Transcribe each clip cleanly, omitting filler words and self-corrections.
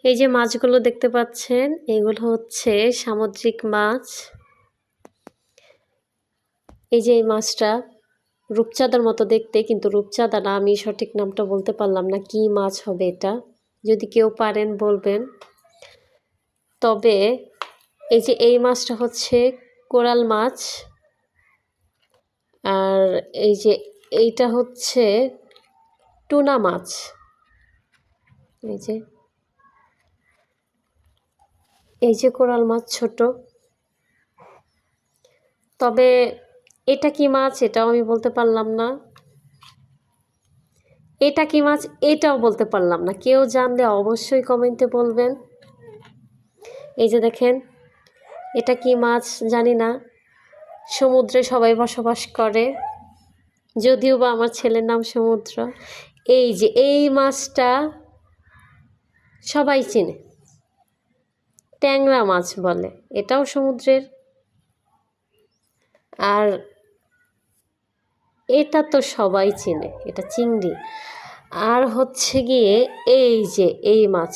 এই যে মাছগুলো দেখতে পাচ্ছেন, এগুলো হচ্ছে সামুদ্রিক মাছ। এই যে এই মাছটা রূপচাঁদার মতো দেখতে, কিন্তু রূপচাঁদা না, আমি সঠিক নামটা বলতে পারলাম না, কি মাছ হবে এটা, যদি কেউ পারেন বলবেন। তবে এই যে এই মাছটা হচ্ছে কোরাল মাছ, আর এই যে এইটা হচ্ছে টুনা মাছ। এই যে কোরাল মাছ ছোট। তবে এটা কি মাছ এটাও আমি বলতে পারলাম না। এটা কি মাছ এটাও বলতে পারলাম না। কেউ জানলে অবশ্যই কমেন্টে বলবেন। এই যে দেখেন, এটা কি মাছ জানি না। সমুদ্রে সবাই বসবাস করে, যদিও বা আমার ছেলের নাম সমুদ্র। এই যে এই মাছটা সবাই চেনে, ট্যাংরা মাছ বলে, এটাও সমুদ্রের। আর এটা তো সবাই চেনে, এটা চিংড়ি। আর হচ্ছে গিয়ে এই যে এই মাছ,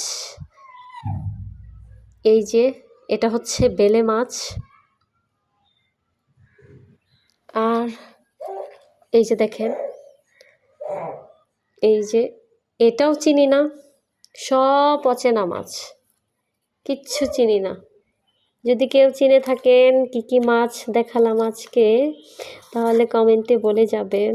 এই যে এটা হচ্ছে বেলে মাছ। আর এই যে দেখেন, এই যে এটাও চিনি না, সব অচেনা মাছ, কিচ্ছু চিনি না। যদি কেউ চিনে থাকেন কি কি মাছ দেখালাম আজকে, তাহলে কমেন্টে বলে যাবেন।